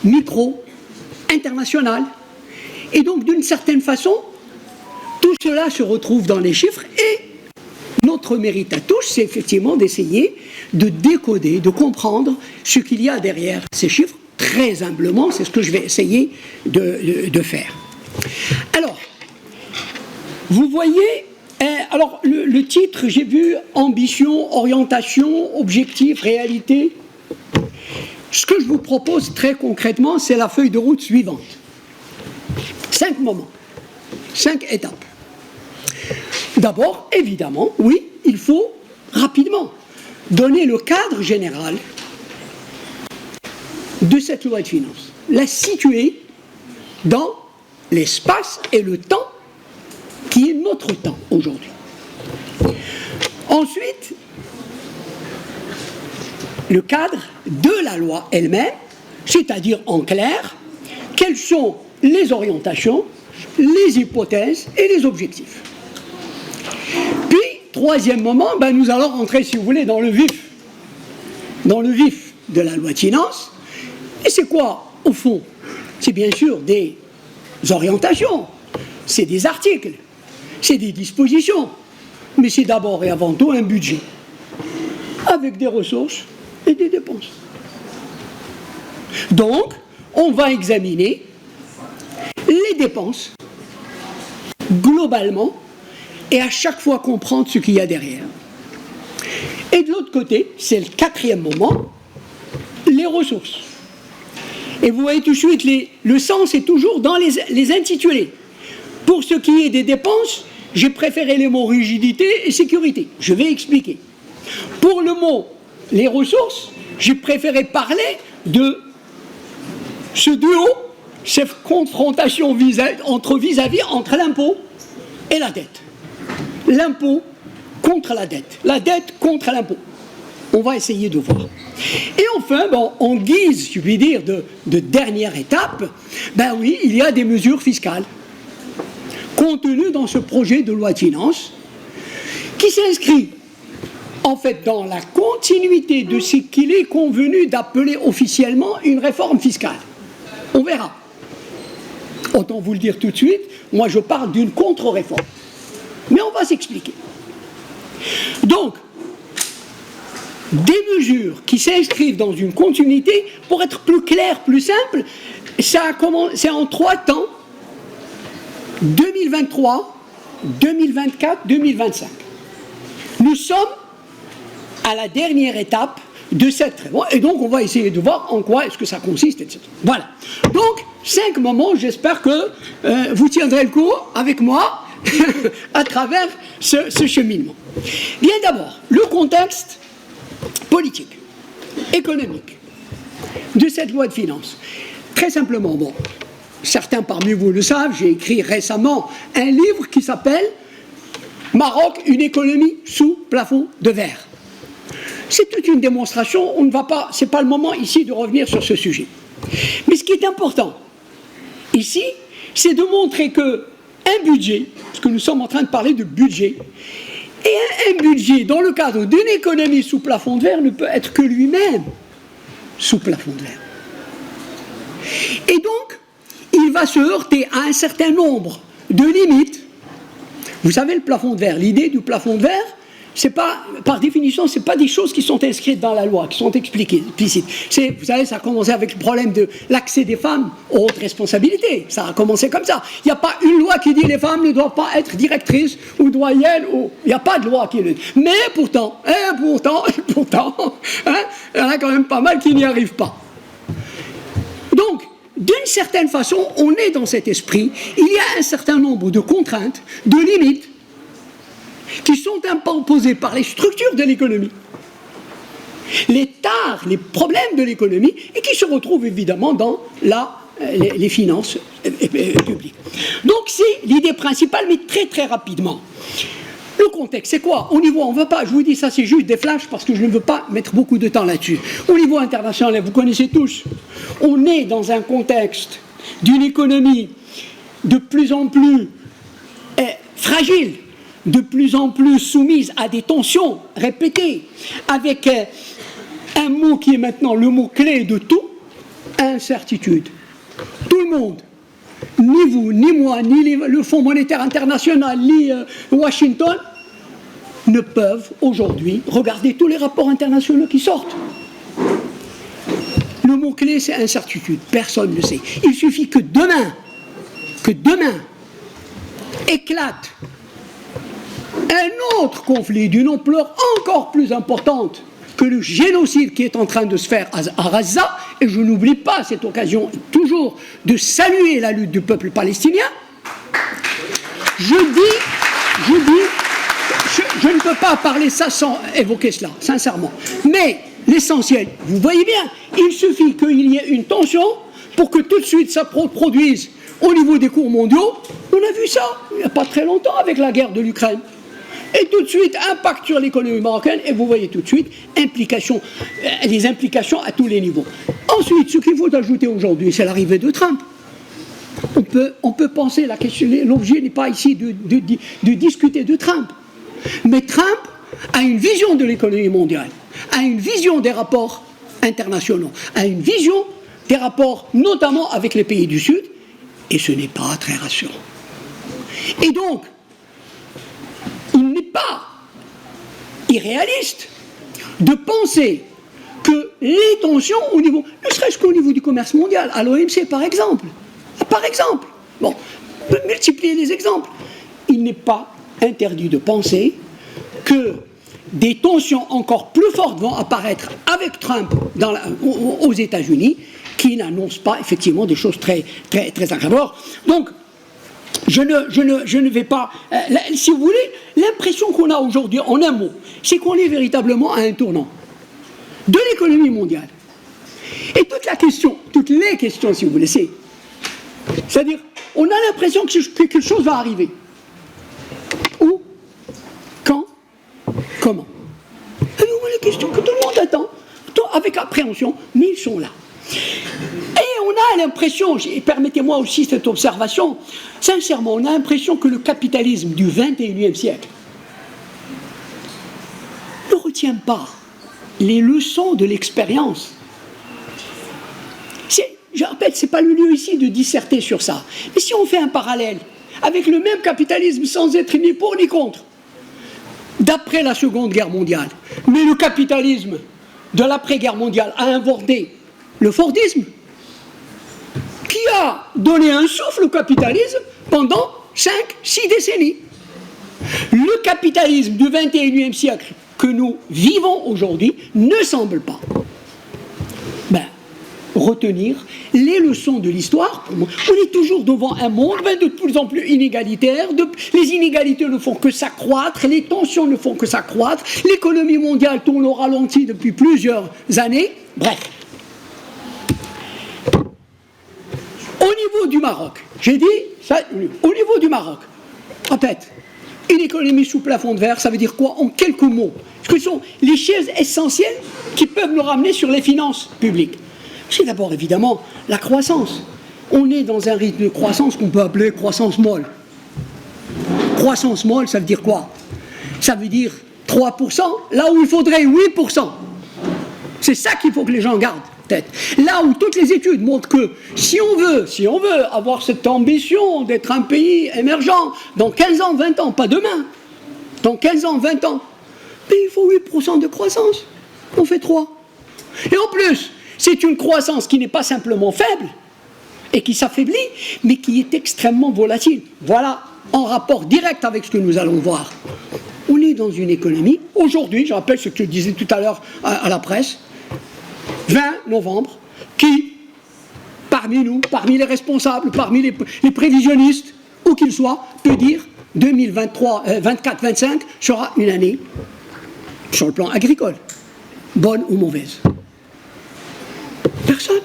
micro, international. Et donc, d'une certaine façon, tout cela se retrouve dans les chiffres et notre mérite à tous, c'est effectivement d'essayer de décoder, de comprendre ce qu'il y a derrière ces chiffres. Très humblement, c'est ce que je vais essayer de faire. Alors, vous voyez, alors le titre, j'ai vu ambition, orientation, objectif, réalité. Ce que je vous propose très concrètement, c'est la feuille de route suivante. 5 moments, 5 étapes. D'abord, évidemment, oui, il faut rapidement donner le cadre général de cette loi de finances, la situer dans l'espace et le temps qui est notre temps aujourd'hui. Ensuite, le cadre de la loi elle-même, c'est-à-dire en clair, quelles sont les orientations, les hypothèses et les objectifs. Puis, troisième moment, nous allons rentrer, si vous voulez, dans le vif de la loi de finances. Et c'est quoi, au fond? C'est bien sûr des orientations, c'est des articles, c'est des dispositions, mais c'est d'abord et avant tout un budget, avec des ressources et des dépenses. Donc, on va examiner les dépenses, globalement, et à chaque fois comprendre ce qu'il y a derrière. Et de l'autre côté, c'est le quatrième moment, les ressources. Et vous voyez tout de suite, le sens est toujours dans les intitulés. Pour ce qui est des dépenses, j'ai préféré les mots rigidité et sécurité. Je vais expliquer. Pour le mot les ressources, j'ai préféré parler de ce duo, cette confrontation entre l'impôt et la dette. L'impôt contre la dette contre l'impôt. On va essayer de voir. Et enfin, en guise, je puis dire, de dernière étape, oui, il y a des mesures fiscales contenues dans ce projet de loi de finances qui s'inscrit en fait dans la continuité de ce qu'il est convenu d'appeler officiellement une réforme fiscale. On verra. Autant vous le dire tout de suite, moi je parle d'une contre-réforme. Mais on va s'expliquer. Donc, des mesures qui s'inscrivent dans une continuité, pour être plus clair, plus simple, c'est en 3 temps, 2023, 2024, 2025. Nous sommes à la dernière étape de cette réforme, et donc on va essayer de voir en quoi est-ce que ça consiste, etc. Voilà. Donc, 5 moments, j'espère que vous tiendrez le coup avec moi à travers ce cheminement. Bien d'abord, le contexte politique, économique de cette loi de finances. Très simplement, certains parmi vous le savent, j'ai écrit récemment un livre qui s'appelle « Maroc, une économie sous plafond de verre ». C'est toute une démonstration, ce n'est pas le moment ici de revenir sur ce sujet. Mais ce qui est important ici, c'est de montrer qu'un budget, parce que nous sommes en train de parler de budget, et un budget dans le cadre d'une économie sous plafond de verre ne peut être que lui-même sous plafond de verre. Et donc, il va se heurter à un certain nombre de limites. Vous savez, le plafond de verre, l'idée du plafond de verre, c'est pas, par définition, ce n'est pas des choses qui sont inscrites dans la loi, qui sont expliquées, explicites. Vous savez, ça a commencé avec le problème de l'accès des femmes aux hautes responsabilités. Ça a commencé comme ça. Il n'y a pas une loi qui dit les femmes ne doivent pas être directrices ou doyennes. Il n'y a pas de loi qui le dit. Mais pourtant, il y en a quand même pas mal qui n'y arrivent pas. Donc, d'une certaine façon, on est dans cet esprit. Il y a un certain nombre de contraintes, de limites, qui sont imposées par les structures de l'économie, les tares, les problèmes de l'économie, et qui se retrouvent évidemment dans les finances publiques. Donc c'est l'idée principale, mais très très rapidement. Le contexte, c'est quoi? Au niveau, on ne veut pas, je vous dis ça, c'est juste des flashs parce que je ne veux pas mettre beaucoup de temps là-dessus. Au niveau international, vous connaissez tous, on est dans un contexte d'une économie de plus en plus fragile, de plus en plus soumise à des tensions répétées, avec un mot qui est maintenant le mot clé de tout, incertitude. Tout le monde, ni vous, ni moi, ni le Fonds monétaire international, ni Washington, ne peuvent aujourd'hui regarder tous les rapports internationaux qui sortent. Le mot-clé, c'est incertitude. Personne ne le sait. Il suffit que demain éclate un autre conflit d'une ampleur encore plus importante que le génocide qui est en train de se faire à Gaza, et je n'oublie pas à cette occasion toujours de saluer la lutte du peuple palestinien. Je ne peux pas parler ça sans évoquer cela, sincèrement. Mais l'essentiel, vous voyez bien, il suffit qu'il y ait une tension pour que tout de suite ça produise au niveau des cours mondiaux. On a vu ça il n'y a pas très longtemps avec la guerre de l'Ukraine. Et tout de suite, impact sur l'économie marocaine, et vous voyez tout de suite les implications à tous les niveaux. Ensuite, ce qu'il faut ajouter aujourd'hui, c'est l'arrivée de Trump. On peut penser, l'objet n'est pas ici de discuter de Trump. Mais Trump a une vision de l'économie mondiale, a une vision des rapports internationaux, a une vision des rapports notamment avec les pays du Sud, et ce n'est pas très rassurant. Et donc, il n'est pas irréaliste de penser que les tensions au niveau, ne serait-ce qu'au niveau du commerce mondial, à l'OMC par exemple, bon, on peut multiplier les exemples, il n'est pas interdit de penser que des tensions encore plus fortes vont apparaître avec Trump aux États-Unis, qui n'annoncent pas effectivement des choses très, très, très aggravantes. Donc, je ne vais pas... si vous voulez, l'impression qu'on a aujourd'hui, en un mot, c'est qu'on est véritablement à un tournant de l'économie mondiale. Et toutes les questions, si vous voulez, c'est-à-dire, on a l'impression que quelque chose va arriver. Où? Quand? Comment? Et nous, les questions que tout le monde attend, avec appréhension, mais ils sont là. Et on a l'impression, et permettez-moi aussi cette observation, sincèrement, on a l'impression que le capitalisme du XXIe siècle ne retient pas les leçons de l'expérience. Je répète, ce n'est pas le lieu ici de disserter sur ça. Mais si on fait un parallèle avec le même capitalisme sans être ni pour ni contre, d'après la Seconde Guerre mondiale, mais le capitalisme de l'après-guerre mondiale a inventé le Fordisme, qui a donné un souffle au capitalisme pendant 5-6 décennies. Le capitalisme du XXIe siècle que nous vivons aujourd'hui ne semble pas retenir les leçons de l'histoire. On est toujours devant un monde de plus en plus inégalitaire, les inégalités ne font que s'accroître, les tensions ne font que s'accroître, l'économie mondiale tourne au ralenti depuis plusieurs années, bref. Au niveau du Maroc, j'ai dit, au niveau du Maroc, répète, une économie sous plafond de verre, ça veut dire quoi en quelques mots? Ce que sont les choses essentielles qui peuvent nous ramener sur les finances publiques. C'est d'abord évidemment la croissance. On est dans un rythme de croissance qu'on peut appeler croissance molle. Croissance molle, ça veut dire quoi? Ça veut dire 3%, là où il faudrait 8%. C'est ça qu'il faut que les gens gardent en tête. Là où toutes les études montrent que si on veut avoir cette ambition d'être un pays émergent dans 15 ans, 20 ans, pas demain, dans 15 ans, 20 ans, mais il faut 8% de croissance. On fait 3. Et en plus, c'est une croissance qui n'est pas simplement faible et qui s'affaiblit, mais qui est extrêmement volatile. Voilà, en rapport direct avec ce que nous allons voir. On est dans une économie, aujourd'hui, je rappelle ce que je disais tout à l'heure à la presse, 20 novembre, qui, parmi nous, parmi les responsables, parmi les prévisionnistes, où qu'ils soient, peut dire 2024-25 sera une année, sur le plan agricole, bonne ou mauvaise. Personne.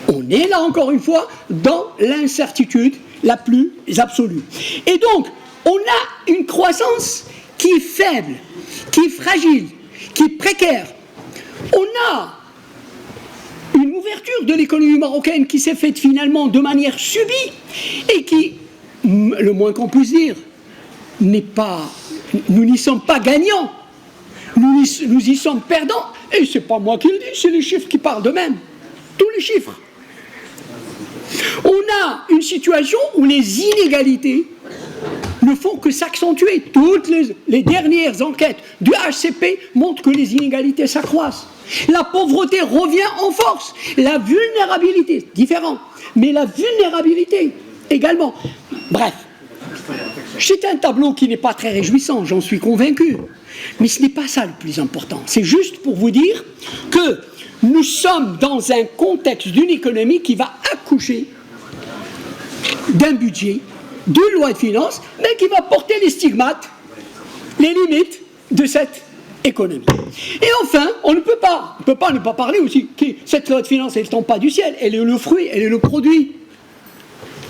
On est là encore une fois dans l'incertitude la plus absolue. Et donc, on a une croissance qui est faible, qui est fragile, qui est précaire. On a une ouverture de l'économie marocaine qui s'est faite finalement de manière subie et qui, le moins qu'on puisse dire, nous n'y sommes pas gagnants. Nous y sommes perdants. Et ce n'est pas moi qui le dis, c'est les chiffres qui parlent d'eux-mêmes. tous les chiffres. On a une situation où les inégalités ne font que s'accentuer. Toutes les dernières enquêtes du HCP montrent que les inégalités s'accroissent. La pauvreté revient en force. La vulnérabilité, différent, mais la vulnérabilité également. Bref, c'est un tableau qui n'est pas très réjouissant, j'en suis convaincu. Mais ce n'est pas ça le plus important. C'est juste pour vous dire que nous sommes dans un contexte d'une économie qui va accoucher d'un budget, d'une loi de finances, mais qui va porter les stigmates, les limites de cette économie. Et enfin, on ne peut pas ne pas parler aussi que cette loi de finances, elle ne tombe pas du ciel, elle est le fruit, elle est le produit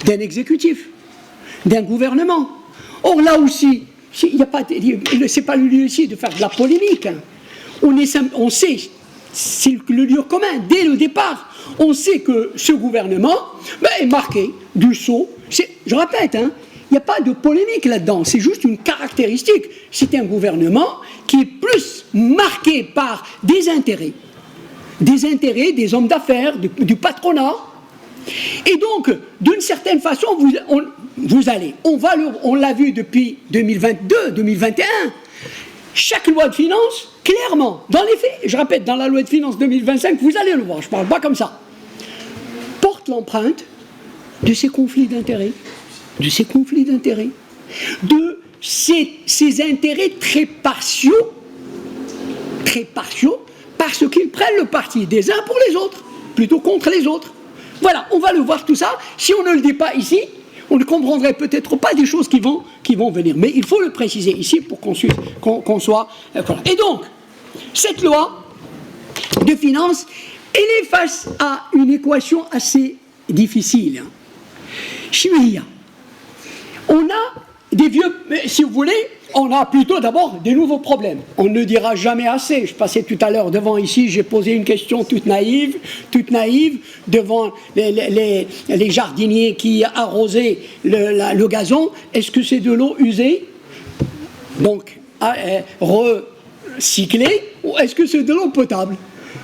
d'un exécutif, d'un gouvernement. Or là aussi, ce n'est pas le lieu ici de faire de la polémique. On sait, c'est le lieu commun, dès le départ, on sait que ce gouvernement est marqué du sceau. Je répète, il n'y a pas de polémique là-dedans, c'est juste une caractéristique. C'est un gouvernement qui est plus marqué par des intérêts des hommes d'affaires, du patronat. Et donc, d'une certaine façon, on l'a vu depuis 2022, 2021, chaque loi de finances, clairement, dans les faits, je répète, dans la loi de finances 2025, vous allez le voir, je ne parle pas comme ça, porte l'empreinte de ces conflits d'intérêts, de ces intérêts très partiaux, parce qu'ils prennent le parti des uns pour les autres, plutôt contre les autres. Voilà, on va le voir tout ça. Si on ne le dit pas ici, on ne comprendrait peut-être pas des choses qui vont venir. Mais il faut le préciser ici pour qu'on soit... Voilà. Et donc, cette loi de finances, elle est face à une équation assez difficile. On a des vieux... Si vous voulez, on a plutôt d'abord des nouveaux problèmes. On ne dira jamais assez. Je passais tout à l'heure devant ici, j'ai posé une question toute naïve, devant les jardiniers qui arrosaient le gazon. Est-ce que c'est de l'eau usée, donc recyclée, ou est-ce que c'est de l'eau potable?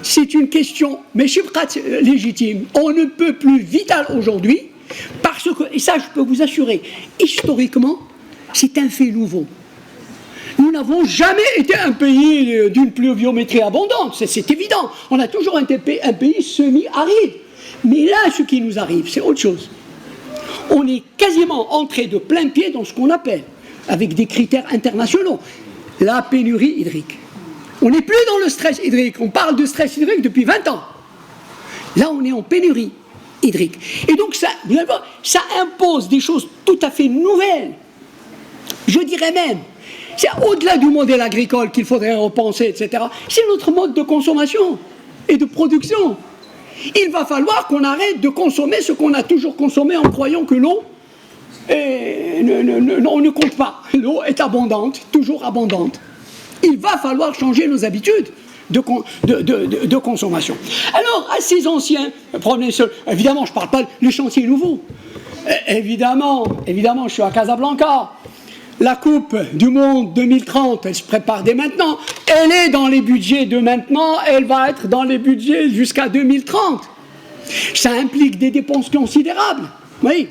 C'est une question, mais légitime. On ne peut plus vital aujourd'hui, parce que, et ça je peux vous assurer, historiquement, c'est un fait nouveau. Nous n'avons jamais été un pays d'une pluviométrie abondante, c'est évident. On a toujours un pays semi-aride. Mais là, ce qui nous arrive, c'est autre chose. On est quasiment entré de plein pied dans ce qu'on appelle, avec des critères internationaux, la pénurie hydrique. On n'est plus dans le stress hydrique. On parle de stress hydrique depuis 20 ans. Là, on est en pénurie hydrique. Et donc, ça impose des choses tout à fait nouvelles. Je dirais même, c'est au-delà du modèle agricole qu'il faudrait repenser, etc. C'est notre mode de consommation et de production. Il va falloir qu'on arrête de consommer ce qu'on a toujours consommé en croyant que l'eau on ne compte pas. L'eau est abondante, toujours abondante. Il va falloir changer nos habitudes de consommation. Alors, à ces anciens problèmes, évidemment, je ne parle pas des chantiers nouveaux. Évidemment, je suis à Casablanca. La Coupe du Monde 2030, elle se prépare dès maintenant. Elle est dans les budgets de maintenant, elle va être dans les budgets jusqu'à 2030. Ça implique des dépenses considérables. Oui,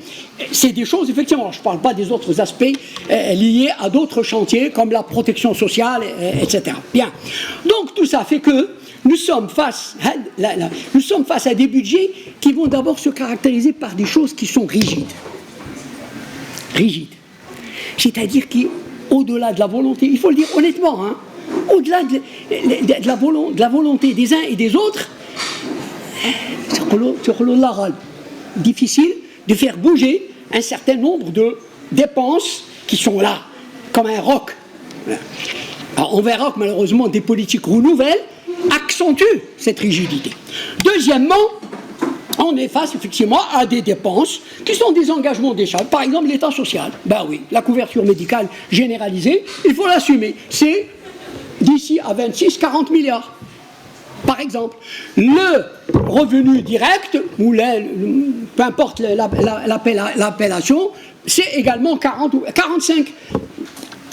c'est des choses, effectivement, je ne parle pas des autres aspects liés à d'autres chantiers, comme la protection sociale, etc. Bien. Donc, tout ça fait que nous sommes face à des budgets qui vont d'abord se caractériser par des choses qui sont rigides. C'est-à-dire qu'au-delà de la volonté, il faut le dire honnêtement, au-delà de la volonté des uns et des autres, c'est difficile de faire bouger un certain nombre de dépenses qui sont là, comme un roc. Alors, on verra que malheureusement des politiques nouvelles accentuent cette rigidité. Deuxièmement, on est face effectivement à des dépenses qui sont des engagements déjà. Par exemple, l'État social. Ben oui, la couverture médicale généralisée, il faut l'assumer. C'est d'ici à 26-40 milliards. Par exemple, le revenu direct, ou peu importe l'appellation, c'est également 40 ou 45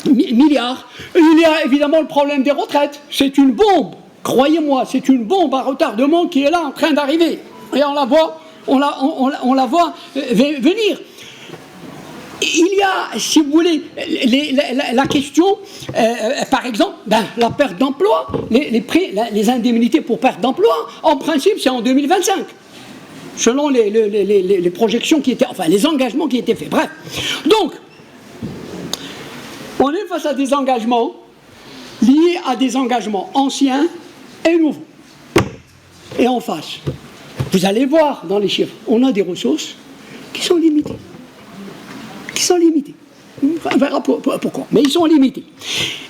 milliards. Il y a évidemment le problème des retraites. C'est une bombe, croyez-moi, c'est une bombe à retardement qui est là en train d'arriver. et on la voit venir. Il y a, si vous voulez, la question, par exemple, la perte d'emploi, les indemnités pour perte d'emploi, en principe, c'est en 2025, selon les projections qui étaient, enfin, les engagements qui étaient faits. Bref. Donc, on est face à des engagements liés à des engagements anciens et nouveaux. Et en face, vous allez voir dans les chiffres, on a des ressources qui sont limitées. On verra pourquoi, mais ils sont limités.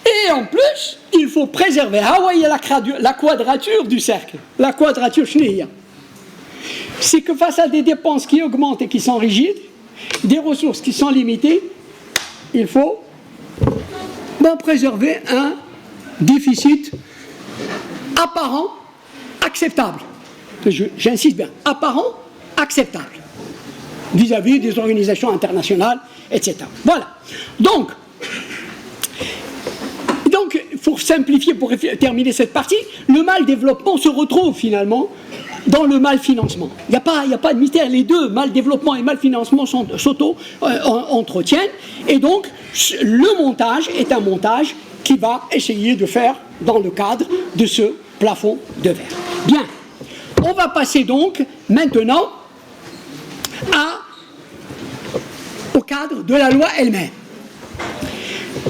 Et en plus, il faut préserver. Ah oui, il y a la quadrature du cercle. La quadrature, c'est que face à des dépenses qui augmentent et qui sont rigides, des ressources qui sont limitées, il faut préserver un déficit apparent, acceptable. J'insiste bien, apparent, acceptable, vis-à-vis des organisations internationales, etc. Voilà. Donc, pour simplifier, pour terminer cette partie, le mal développement se retrouve finalement dans le mal financement. Il n'y a pas de mystère. Les deux, mal développement et mal financement, s'auto-entretiennent. Et donc, le montage est un montage qui va essayer de faire dans le cadre de ce plafond de verre. Bien. On va passer donc maintenant au cadre de la loi elle-même.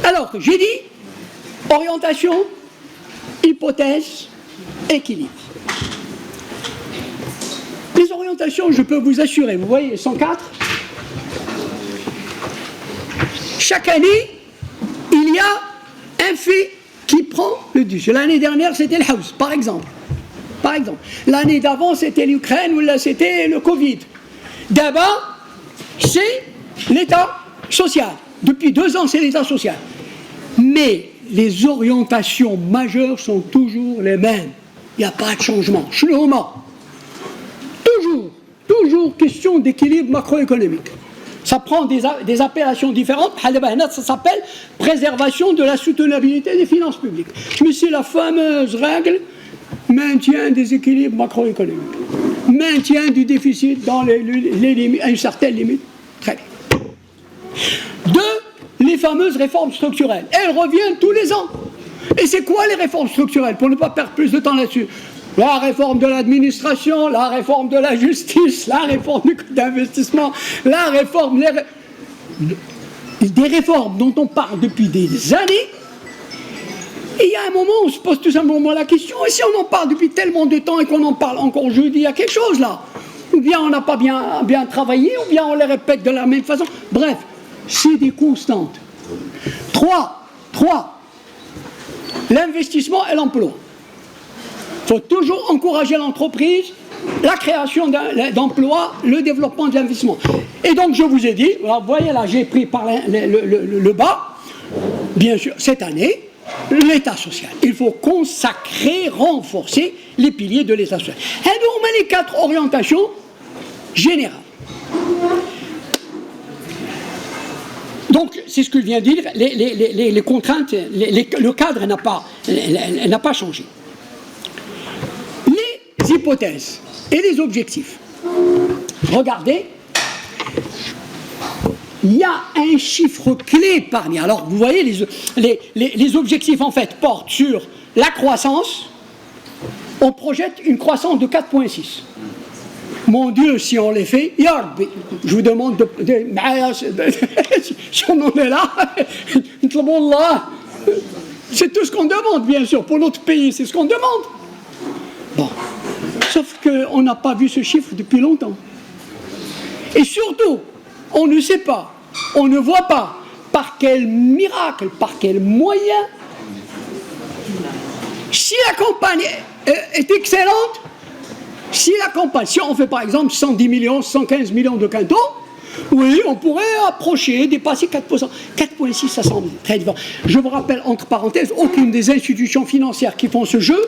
Alors, j'ai dit orientation, hypothèse, équilibre. Les orientations, je peux vous assurer, vous voyez, 104. Chaque année, il y a un fait qui prend le dessus. L'année dernière, c'était le House, par exemple. L'année d'avant, c'était l'Ukraine ou là, c'était le Covid. D'abord, c'est l'État social. Depuis 2 ans, c'est l'État social. Mais les orientations majeures sont toujours les mêmes. Il n'y a pas de changement. Toujours question d'équilibre macroéconomique. Ça prend des appellations différentes. Ça s'appelle préservation de la soutenabilité des finances publiques. Mais c'est la fameuse règle maintien des équilibres macroéconomiques. Maintien du déficit dans les limites, à une certaine limite. Très bien. 2, les fameuses réformes structurelles. Elles reviennent tous les ans. Et c'est quoi les réformes structurelles? Pour ne pas perdre plus de temps là-dessus. La réforme de l'administration, la réforme de la justice, la réforme du coût d'investissement, la réforme... Des réformes dont on parle depuis des années. Et il y a un moment où on se pose tout simplement la question, et si on en parle depuis tellement de temps et qu'on en parle encore jeudi, il y a quelque chose là. Ou bien on n'a pas bien travaillé, ou bien on les répète de la même façon. Bref, c'est des constantes. 3. L'investissement et l'emploi. Il faut toujours encourager l'entreprise, la création d'emplois, le développement de l'investissement. Et donc je vous ai dit, vous voyez là, j'ai pris par le bas, bien sûr, cette année, l'État social. Il faut consacrer, renforcer les piliers de l'État social. Et donc on met les 4 orientations générales. Donc, c'est ce que je viens de dire, les contraintes, le cadre n'a pas changé. Les hypothèses et les objectifs. Regardez, il y a un chiffre clé parmi. Alors, vous voyez, les objectifs, en fait, portent sur la croissance. On projette une croissance de 4,6. Mon Dieu, si on les fait, je vous demande si on en est là, c'est tout ce qu'on demande, bien sûr, pour notre pays, c'est ce qu'on demande. Bon, sauf qu'on n'a pas vu ce chiffre depuis longtemps. Et surtout, on ne sait pas, on ne voit pas par quel miracle, par quel moyen, si la campagne est excellente, si on fait par exemple 110 millions, 115 millions de quintaux, oui, on pourrait approcher, dépasser 4%. 4,6, ça semble très différent. Je vous rappelle, entre parenthèses, aucune des institutions financières qui font ce jeu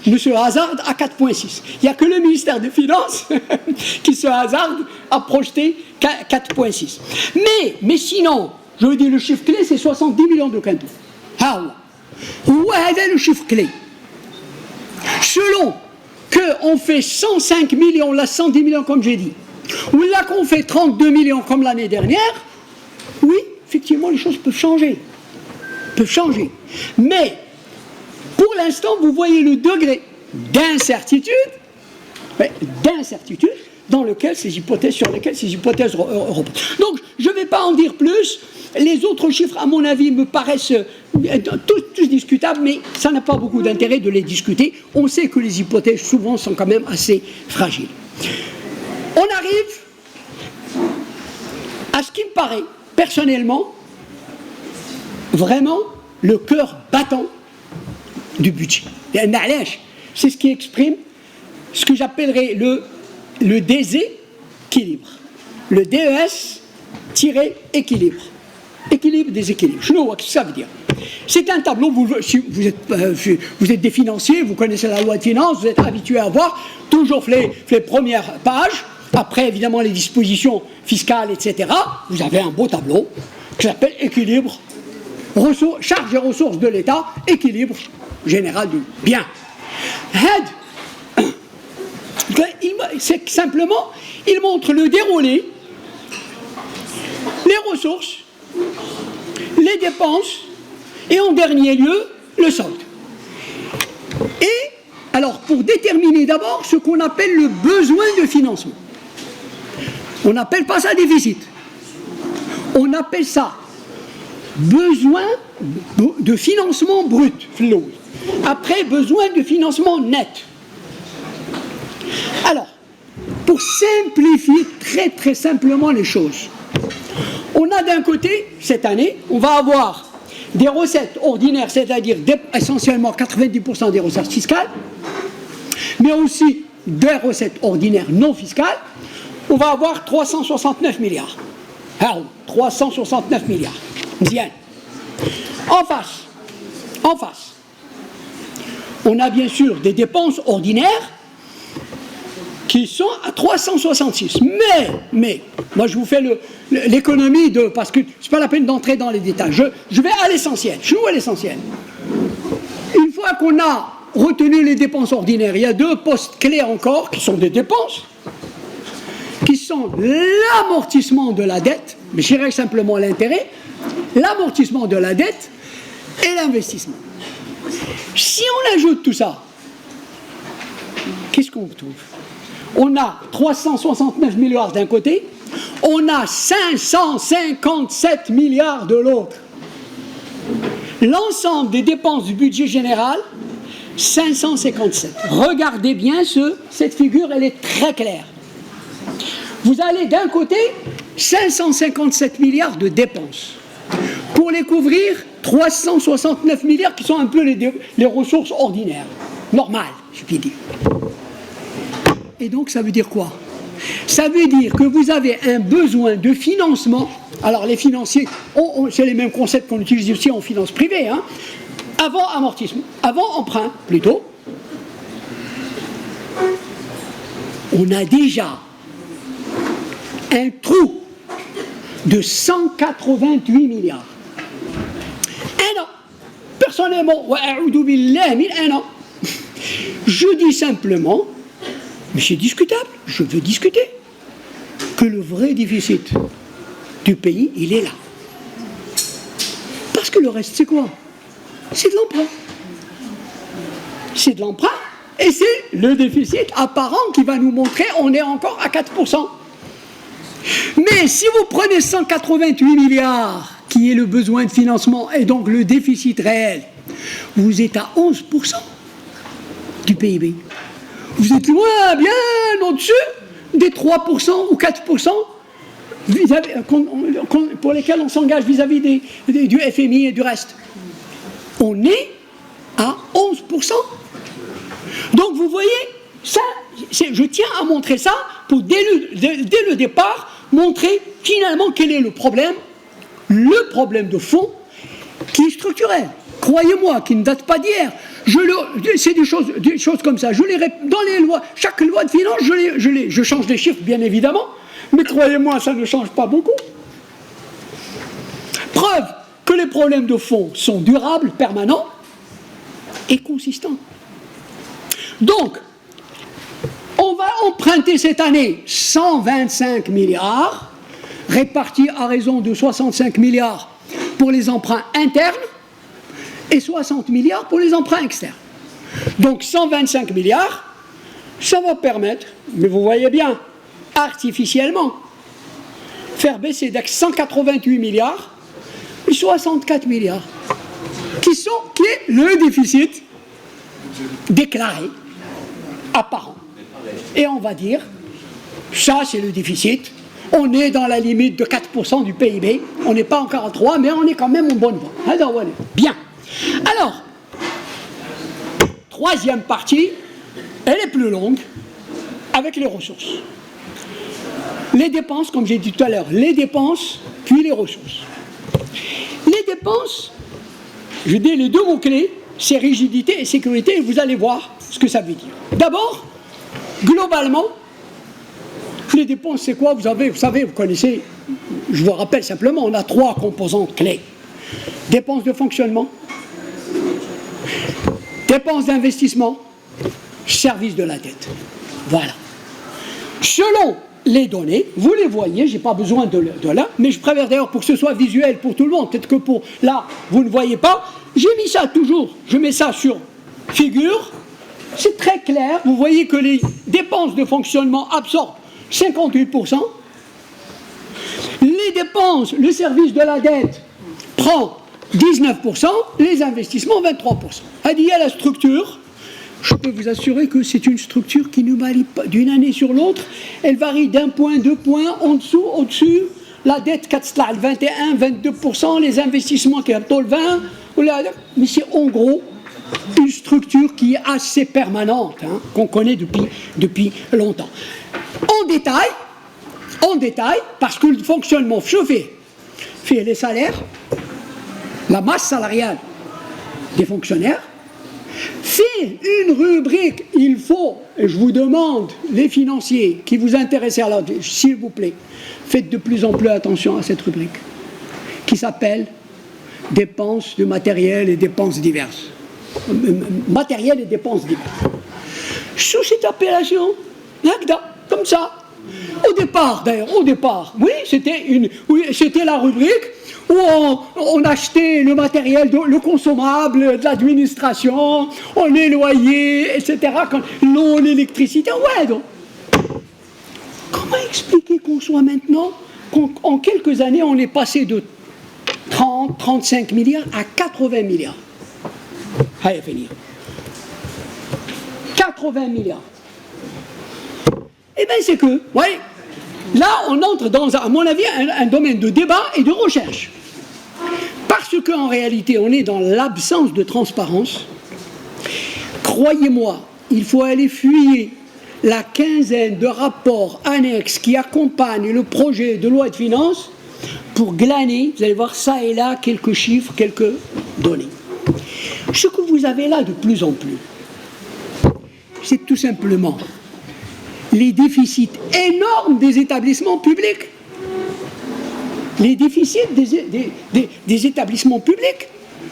ne se hasarde à 4,6. Il n'y a que le ministère des Finances qui se hasarde à projeter 4,6. Mais sinon, je vous dis, le chiffre clé, c'est 70 millions de quintaux. Ah ouais. Où est le chiffre clé? Selon qu'on fait 105 millions, là 110 millions comme j'ai dit, ou là qu'on fait 32 millions comme l'année dernière, oui, effectivement, les choses peuvent changer. Mais, pour l'instant, vous voyez le degré d'incertitude sur lesquelles ces hypothèses reposent. Donc, je ne vais pas en dire plus. Les autres chiffres, à mon avis, me paraissent tous discutables, mais ça n'a pas beaucoup d'intérêt de les discuter. On sait que les hypothèses, souvent, sont quand même assez fragiles. On arrive à ce qui me paraît, personnellement, vraiment le cœur battant du budget. C'est ce qui exprime ce que j'appellerais le déséquilibre. Le DES-équilibre. Équilibre, déséquilibre. Je ne sais pas ce que ça veut dire. C'est un tableau, si vous êtes des financiers, vous connaissez la loi de finances, vous êtes habitués à voir toujours les premières pages, après évidemment les dispositions fiscales, etc. Vous avez un beau tableau qui s'appelle équilibre, charges et ressources de l'État, équilibre général du bien. C'est simplement, il montre le déroulé, les ressources, les dépenses et en dernier lieu, le solde. Et alors, pour déterminer d'abord ce qu'on appelle le besoin de financement. On n'appelle pas ça déficit. On appelle ça besoin de financement brut. Après, besoin de financement net. Alors, pour simplifier très très simplement les choses, on a d'un côté, cette année, on va avoir des recettes ordinaires, c'est-à-dire essentiellement 90% des recettes fiscales, mais aussi des recettes ordinaires non fiscales. On va avoir 369 milliards. Alors, 369 milliards. Bien. En face, on a bien sûr des dépenses ordinaires qui sont à 366. Mais, moi je vous fais l'économie parce que c'est pas la peine d'entrer dans les détails. Je vais à l'essentiel. Je joue à l'essentiel. Une fois qu'on a retenu les dépenses ordinaires, il y a deux postes clés encore qui sont des dépenses, qui sont l'amortissement de la dette, mais je dirais simplement l'intérêt, l'amortissement de la dette et l'investissement. Si on ajoute tout ça, qu'est-ce qu'on retrouve? On a 369 milliards d'un côté, on a 557 milliards de l'autre. L'ensemble des dépenses du budget général, 557. Regardez bien cette figure, elle est très claire. Vous allez d'un côté, 557 milliards de dépenses. Pour les couvrir, 369 milliards qui sont un peu les ressources ordinaires, normales, je puis dire. Et donc, ça veut dire quoi? Ça veut dire que vous avez un besoin de financement. Alors, les financiers, c'est les mêmes concepts qu'on utilise aussi en finance privée, hein, avant amortissement, avant emprunt, plutôt. On a déjà un trou de 188 milliards. Un an. Personnellement, je dis simplement, mais c'est discutable, je veux discuter, que le vrai déficit du pays, il est là. Parce que le reste, c'est quoi? C'est de l'emprunt. C'est de l'emprunt, et c'est le déficit apparent qui va nous montrer on est encore à 4%. Mais si vous prenez 188 milliards, qui est le besoin de financement, et donc le déficit réel, vous êtes à 11% du PIB. Vous êtes loin, bien au-dessus des 3% ou 4% pour lesquels on s'engage vis-à-vis du FMI et du reste. On est à 11%. Donc vous voyez, ça, je tiens à montrer ça pour dès le départ montrer finalement quel est le problème de fond qui est structurel. Croyez-moi, qui ne date pas d'hier. C'est des choses comme ça. Dans les lois, chaque loi de finances, je change des chiffres, bien évidemment, mais croyez-moi, ça ne change pas beaucoup. Preuve que les problèmes de fond sont durables, permanents et consistants. Donc, va emprunter cette année 125 milliards, répartis à raison de 65 milliards pour les emprunts internes et 60 milliards pour les emprunts externes. Donc 125 milliards, ça va permettre, mais vous voyez bien, artificiellement, faire baisser de 188 milliards et 64 milliards, qui est le déficit déclaré apparent. Et on va dire, ça c'est le déficit, on est dans la limite de 4% du PIB, on n'est pas encore à 3, mais on est quand même en bonne voie. Alors, voilà. Bien. Alors, troisième partie, elle est plus longue, avec les ressources. Les dépenses, comme j'ai dit tout à l'heure, les dépenses, puis les ressources. Les dépenses, je dis les deux mots-clés, c'est rigidité et sécurité, et vous allez voir ce que ça veut dire. D'abord, globalement, les dépenses, c'est quoi? Vous savez, vous connaissez, je vous rappelle simplement, on a trois composantes clés. Dépenses de fonctionnement, dépenses d'investissement, service de la dette. Voilà. Selon les données, vous les voyez, je n'ai pas besoin de là, mais je préfère d'ailleurs pour que ce soit visuel pour tout le monde, peut-être que pour là, vous ne voyez pas, j'ai mis ça toujours, je mets ça sur figure, c'est très clair, vous voyez que les dépenses de fonctionnement absorbent 58%, les dépenses, le service de la dette prend 19%, les investissements 23%. Il y a la structure, je peux vous assurer que c'est une structure qui ne varie pas d'une année sur l'autre, elle varie d'un point, 2 points, en dessous, au-dessus, la dette 21, 22%, les investissements qui est le 20%, mais c'est en gros une structure qui est assez permanente, hein, qu'on connaît depuis longtemps. En détail, parce que le fonctionnement fait les salaires, la masse salariale des fonctionnaires, fait une rubrique, il faut, et je vous demande, les financiers qui vous intéressent, alors, s'il vous plaît, faites de plus en plus attention à cette rubrique, qui s'appelle dépenses de matériel et dépenses diverses. Matériel et dépenses diverses. Sous cette appellation, comme ça. Au départ, oui, c'était la rubrique où on achetait le matériel, le consommable de l'administration, les loyers, etc., l'eau, l'électricité, ouais, donc. Comment expliquer qu'on soit maintenant, qu'en quelques années, on est passé de 30, 35 milliards à 80 milliards. Allez, finir. 80 milliards. Eh bien, c'est que, ouais, là, on entre dans, à mon avis, un domaine de débat et de recherche. Parce qu'en réalité, on est dans l'absence de transparence. Croyez-moi, il faut aller fouiller la quinzaine de rapports annexes qui accompagnent le projet de loi de finances pour glaner, vous allez voir ça et là, quelques chiffres, quelques données. Ce que vous avez là de plus en plus, c'est tout simplement les déficits énormes des établissements publics. Les déficits des établissements publics,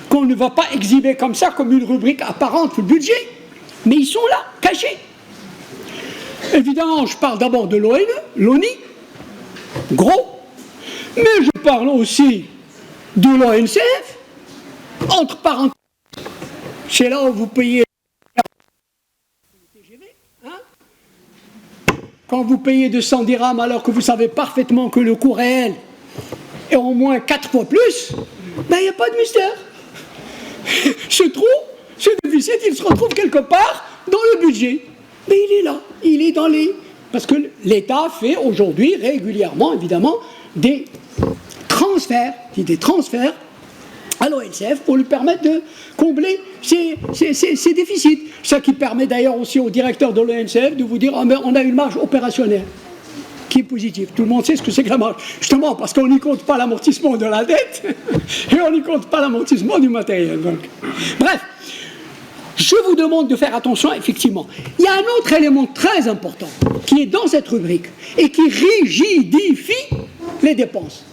qu'on ne va pas exhiber comme ça, comme une rubrique apparente pour le budget, mais ils sont là, cachés. Évidemment, je parle d'abord de l'ONI, gros, mais je parle aussi de l'ONCF, entre parenthèses, c'est là où vous payez quand vous payez 200 dirhams alors que vous savez parfaitement que le coût réel est au moins 4 fois plus, ben il n'y a pas de mystère. Ce déficit, il se retrouve quelque part dans le budget. Mais il est là, il est dans les... Parce que l'État fait aujourd'hui régulièrement, évidemment, des transferts à l'ONCF pour lui permettre de combler ses déficits. Ce qui permet d'ailleurs aussi au directeur de l'ONCF de vous dire oh, mais on a une marge opérationnelle qui est positive. Tout le monde sait ce que c'est que la marge. Justement, parce qu'on n'y compte pas l'amortissement de la dette et on n'y compte pas l'amortissement du matériel. Donc. Bref, je vous demande de faire attention, effectivement. Il y a un autre élément très important qui est dans cette rubrique et qui rigidifie les dépenses.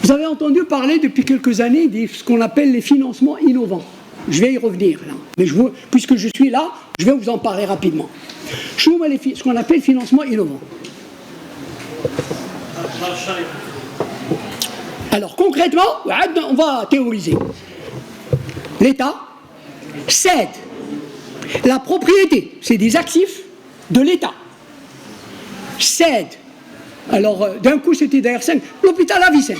Vous avez entendu parler depuis quelques années de ce qu'on appelle les financements innovants. Je vais y revenir là. Mais puisque je suis là, je vais vous en parler rapidement. Ce qu'on appelle financement innovant. Alors concrètement, on va théoriser. L'État cède la propriété, c'est des actifs de l'État. Cède. Alors d'un coup c'était d'ailleurs l'hôpital Avicenne.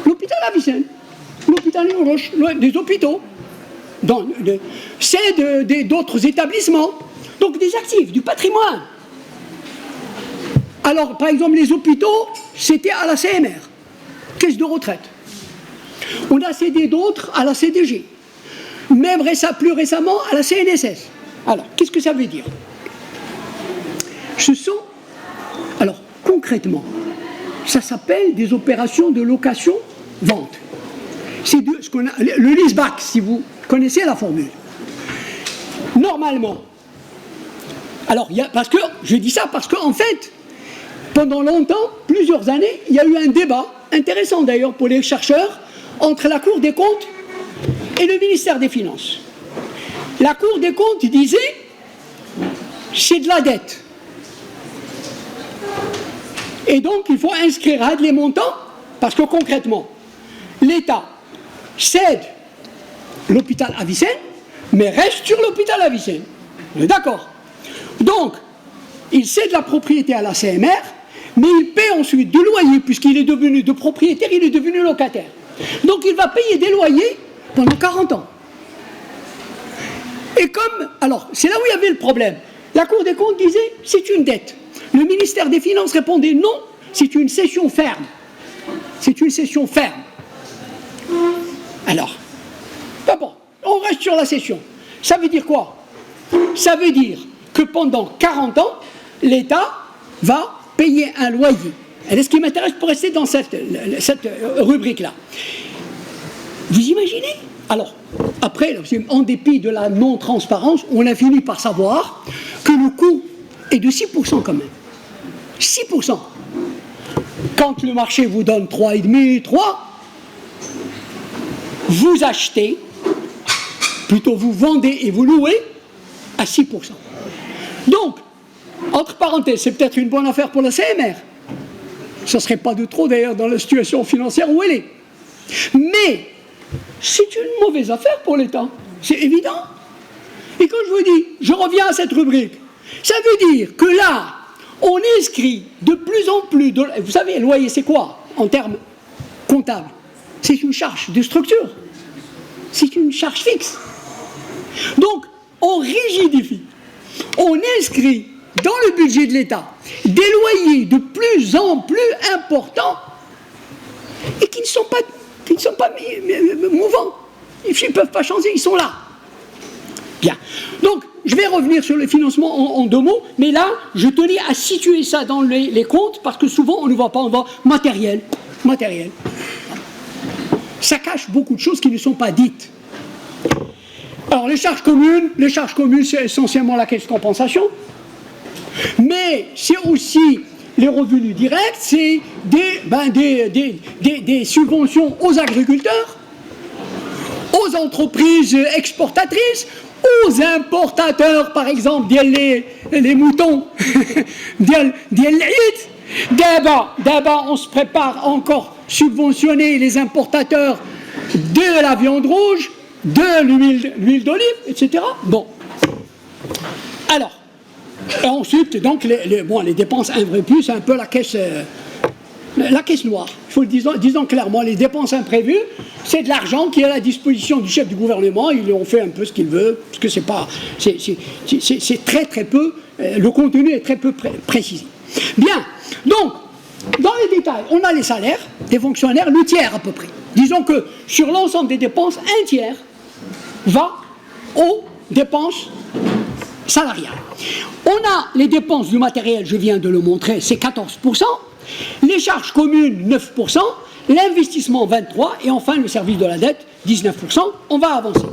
L'hôpital Avicenne. L'hôpital Roche, des hôpitaux. Cède d'autres établissements. Donc des actifs, du patrimoine. Alors par exemple les hôpitaux, c'était à la CMR. Caisse de retraite. On a cédé d'autres à la CDG, même plus récemment à la CNSS. Alors, qu'est-ce que ça veut dire? Alors, concrètement, ça s'appelle des opérations de location-vente. C'est le leaseback, si vous connaissez la formule. Normalement, alors, je dis ça parce qu'en fait, pendant longtemps, plusieurs années, il y a eu un débat, intéressant d'ailleurs pour les chercheurs, entre la Cour des comptes et le ministère des Finances. La Cour des comptes disait c'est de la dette. Et donc il faut inscrire les montants, parce que concrètement, l'État cède l'hôpital Avicenne, mais reste sur l'hôpital Avicenne. On est d'accord? Donc, il cède la propriété à la CMR, mais il paie ensuite du loyer, puisqu'il est devenu de propriétaire, il est devenu locataire. Donc il va payer des loyers pendant 40 ans. Et alors, c'est là où il y avait le problème. La Cour des comptes disait, c'est une dette. Le ministère des Finances répondait, non, c'est une cession ferme. C'est une cession ferme. Alors, bon, on reste sur la cession. Ça veut dire quoi? Ça veut dire que pendant 40 ans, l'État va payer un loyer. Et ce qui m'intéresse pour rester dans cette rubrique-là. Vous imaginez? Alors, après, en dépit de la non-transparence, on a fini par savoir que le coût est de 6% quand même. 6%. Quand le marché vous donne 3,5, 3, vous achetez, plutôt vous vendez et vous louez à 6%. Donc, entre parenthèses, c'est peut-être une bonne affaire pour la CMR. Ça ne serait pas de trop d'ailleurs dans la situation financière où elle est. Mais c'est une mauvaise affaire pour l'État. C'est évident. Et quand je vous dis, je reviens à cette rubrique, ça veut dire que là, on inscrit de plus en plus de... Vous savez, le loyer, c'est quoi en termes comptables? C'est une charge de structure. C'est une charge fixe. Donc, on rigidifie. On inscrit dans le budget de l'État des loyers de plus en plus importants et qui ne sont pas mouvants. Ils ne peuvent pas changer, ils sont là. Bien. Donc, je vais revenir sur le financement en 2 mots, mais là, je tenais à situer ça dans les comptes parce que souvent, on ne voit pas, on voit matériel. Ça cache beaucoup de choses qui ne sont pas dites. Alors, les charges communes, c'est essentiellement la caisse de compensation. Mais c'est aussi les revenus directs, c'est des subventions aux agriculteurs, aux entreprises exportatrices, aux importateurs, par exemple, les moutons, d'abord, on se prépare encore subventionner les importateurs de la viande rouge, de l'huile d'olive, etc. Bon. Alors, et ensuite, donc, les dépenses imprévues, c'est un peu la caisse noire. Il faut le dire, disons clairement, les dépenses imprévues, c'est de l'argent qui est à la disposition du chef du gouvernement. Ils en fait un peu ce qu'il veut, parce que c'est très très peu, le contenu est très peu précisé. Bien, donc, dans les détails, on a les salaires des fonctionnaires, le tiers à peu près. Disons que sur l'ensemble des dépenses, un tiers va aux dépenses salariales. On a les dépenses du matériel, je viens de le montrer, c'est 14%, les charges communes 9%, l'investissement 23%, et enfin le service de la dette 19%, on va avancer.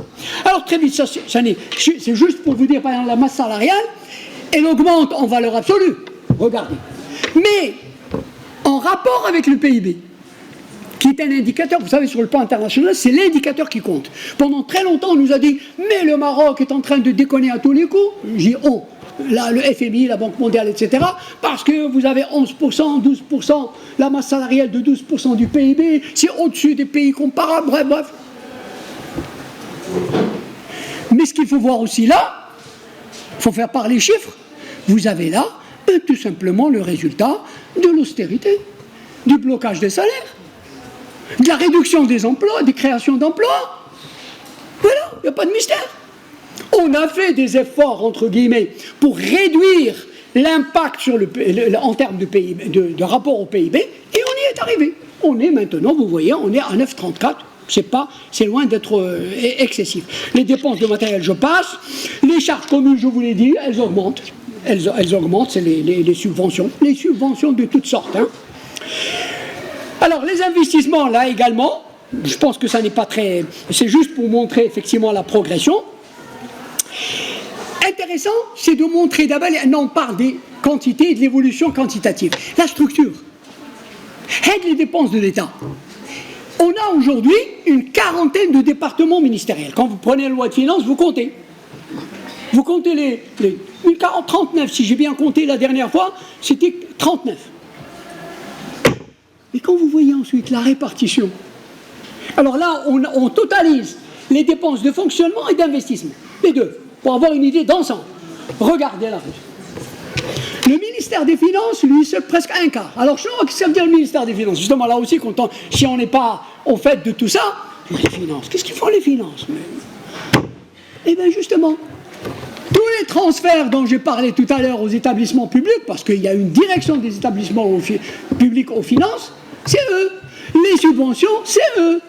Alors très vite, c'est juste pour vous dire, par exemple, la masse salariale, elle augmente en valeur absolue, regardez. Mais en rapport avec le PIB, qui qui est un indicateur, vous savez, sur le plan international, c'est l'indicateur qui compte. Pendant très longtemps, on nous a dit, mais le Maroc est en train de déconner à tous les coups. J'ai dit, oh, là, le FMI, la Banque mondiale, etc., parce que vous avez 11%, 12%, la masse salariale de 12% du PIB, c'est au-dessus des pays comparables, bref. Mais ce qu'il faut voir aussi là, il faut faire part les chiffres, vous avez là, tout simplement le résultat de l'austérité, du blocage des salaires, de la réduction des emplois, des créations d'emplois. Voilà, il n'y a pas de mystère. On a fait des efforts, entre guillemets, pour réduire l'impact sur en termes de rapport au PIB, et on y est arrivé. On est maintenant, vous voyez, on est à 9,34. C'est loin d'être excessif. Les dépenses de matériel, je passe. Les charges communes, je vous l'ai dit, elles augmentent. Elles augmentent, c'est les subventions. Les subventions de toutes sortes. Hein. Alors, les investissements, là également, je pense que ça n'est pas très... C'est juste pour montrer effectivement la progression. Intéressant, c'est de montrer d'abord, on parle des quantités et de l'évolution quantitative. La structure aide les dépenses de l'État. On a aujourd'hui une quarantaine de départements ministériels. Quand vous prenez la loi de finances, vous comptez. Vous comptez 39, si j'ai bien compté la dernière fois, c'était 39. Et quand vous voyez ensuite la répartition, alors là, on totalise les dépenses de fonctionnement et d'investissement, les deux, pour avoir une idée d'ensemble. Regardez là. Le ministère des Finances, lui, c'est presque un quart. Alors, je sais pas ce que ça veut dire le ministère des Finances. Justement, là aussi, si on n'est pas au fait de tout ça, les finances, qu'est-ce qu'ils font les finances? Eh bien, justement, tous les transferts dont j'ai parlé tout à l'heure aux établissements publics, parce qu'il y a une direction des établissements publics aux finances, c'est eux. Les subventions, c'est eux.